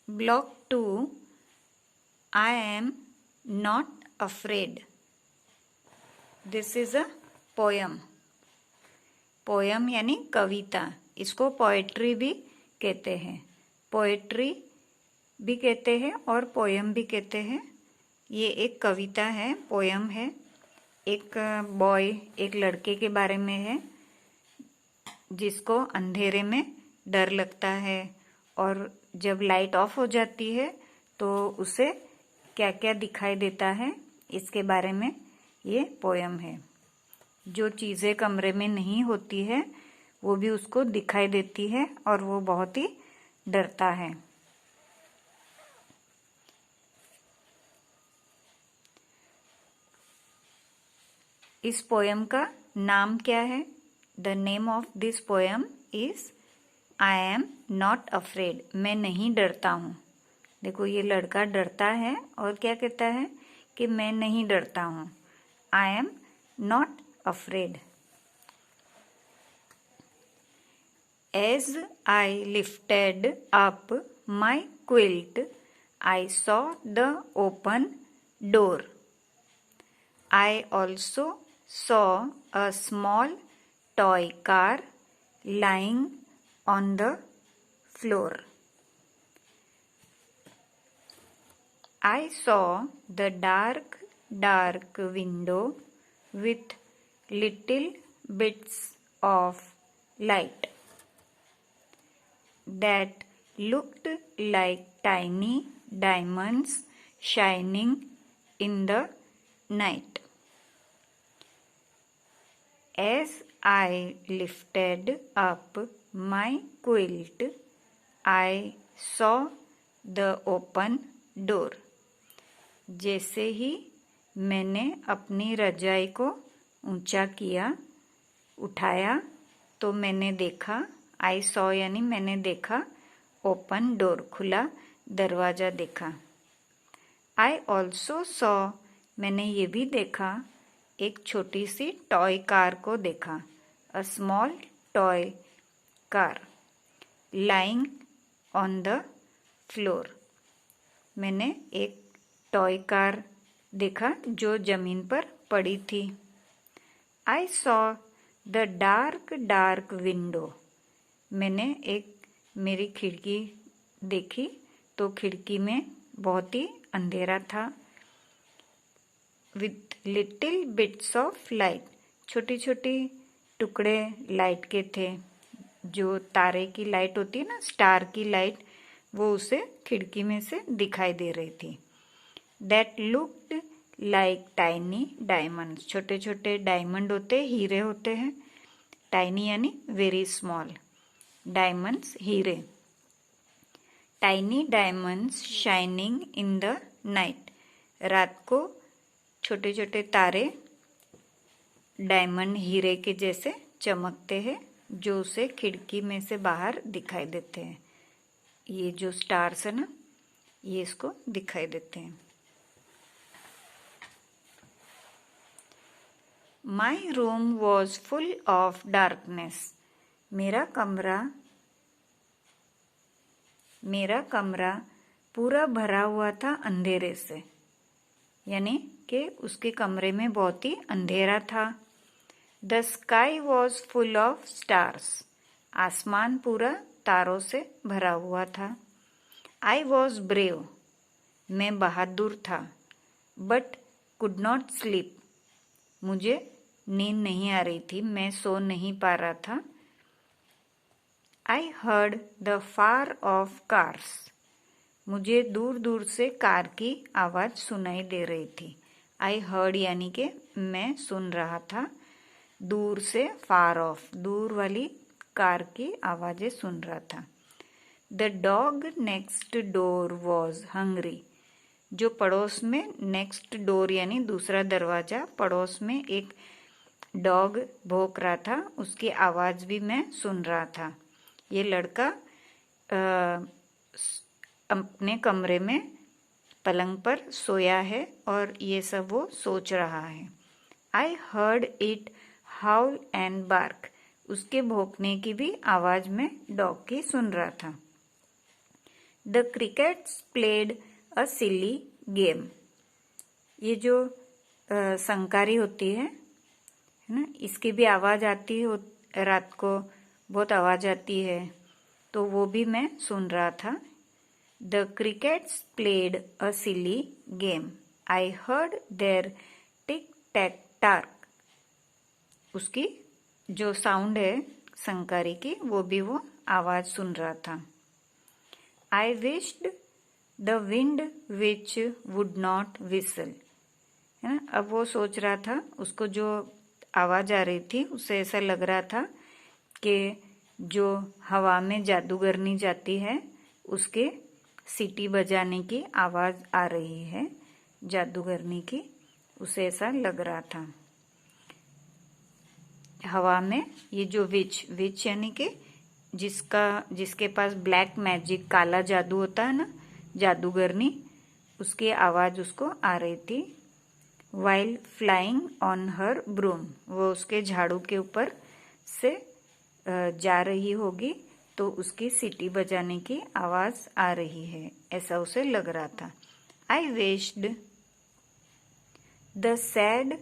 Block 2. I am not afraid. This is a poem. Poem यानी कविता, इसको poetry भी कहते हैं। पोएट्री भी कहते हैं और पोयम भी कहते हैं। ये एक कविता है, पोयम है। एक बॉय, एक लड़के के बारे में है जिसको अंधेरे में डर लगता है और जब लाइट ऑफ हो जाती है तो उसे क्या क्या दिखाई देता है, इसके बारे में ये पोयम है। जो चीज़ें कमरे में नहीं होती है वो भी उसको दिखाई देती है और वो बहुत ही डरता है। इस पोयम का नाम क्या है? The name of this poem is I am not afraid. मैं नहीं डरता हूँ। देखो, ये लड़का डरता है और क्या कहता है कि मैं नहीं डरता हूँ। I am not afraid. As I lifted up my quilt, I saw the open door. I also saw a small toy car lying on the floor. I saw the dark window with little bits of light that looked like tiny diamonds shining in the night. As I lifted up my quilt, I saw the open door. जैसे ही मैंने अपनी रजाई को ऊंचा किया, उठाया, तो मैंने देखा, आई सॉ यानी मैंने देखा, ओपन डोर खुला दरवाजा देखा। आई ऑल्सो सॉ मैंने ये भी देखा, एक छोटी सी टॉय कार को देखा। A small toy car lying on the floor. मैंने एक टॉय कार देखा जो जमीन पर पड़ी थी। I saw the dark window. मैंने एक मेरी खिड़की देखी तो खिड़की में बहुत ही अंधेरा था। With little bits of light. छोटी छोटी टुकड़े लाइट के थे। जो तारे की लाइट होती है ना, स्टार की लाइट, वो उसे खिड़की में से दिखाई दे रही थी। That looked like tiny diamonds. छोटे छोटे डायमंड होते, हीरे होते हैं। टाइनी यानी वेरी स्मॉल, डायमंड्स हीरे। Tiny diamonds shining in the night. रात को छोटे छोटे तारे डायमंड हीरे के जैसे चमकते हैं, जो उसे खिड़की में से बाहर दिखाई देते हैं। ये जो स्टार्स है ना, ये इसको दिखाई देते हैं। My room was full of darkness. मेरा कमरा पूरा भरा हुआ था अंधेरे से, यानी कि उसके कमरे में बहुत ही अंधेरा था। The sky was full of stars. आसमान पूरा तारों से भरा हुआ था। I was brave. मैं बहादुर था। But could not sleep. मुझे नींद नहीं आ रही थी, मैं सो नहीं पा रहा था। I heard the far of cars. मुझे दूर दूर से कार की आवाज सुनाई दे रही थी। आई हर्ड यानी कि मैं सुन रहा था। दूर से, फार ऑफ, दूर वाली कार की आवाजें सुन रहा था। The dog next door was hungry. जो पड़ोस में, नेक्स्ट डोर यानी दूसरा दरवाजा, पड़ोस में एक डॉग भौंक रहा था, उसकी आवाज भी मैं सुन रहा था। ये लड़का अपने कमरे में पलंग पर सोया है और ये सब वो सोच रहा है। I heard it howl and bark. उसके भौंकने की भी आवाज में डॉग की सुन रहा था। The crickets played a silly game. ये जो संकारी होती है ना, इसकी भी आवाज आती है, रात को बहुत आवाज आती है, तो वो भी मैं सुन रहा था। The crickets played a silly game, I heard there tick tack tock. उसकी जो साउंड है संकारी की, वो भी वो आवाज सुन रहा था। आई wished the wind which would not whistle, है ना। अब वो सोच रहा था, उसको जो आवाज आ रही थी उससे ऐसा लग रहा था कि जो हवा में जादूगरनी जाती है उसके सीटी बजाने की आवाज आ रही है जादूगरनी की, उसे ऐसा लग रहा था। हवा में ये जो विच यानी कि जिसके पास ब्लैक मैजिक, काला जादू होता है ना, जादूगरनी, उसकी आवाज उसको आ रही थी। While flying on her broom, वो उसके झाड़ू के ऊपर से जा रही होगी तो उसकी सीटी बजाने की आवाज आ रही है, ऐसा उसे लग रहा था। आई विश्ड द सैड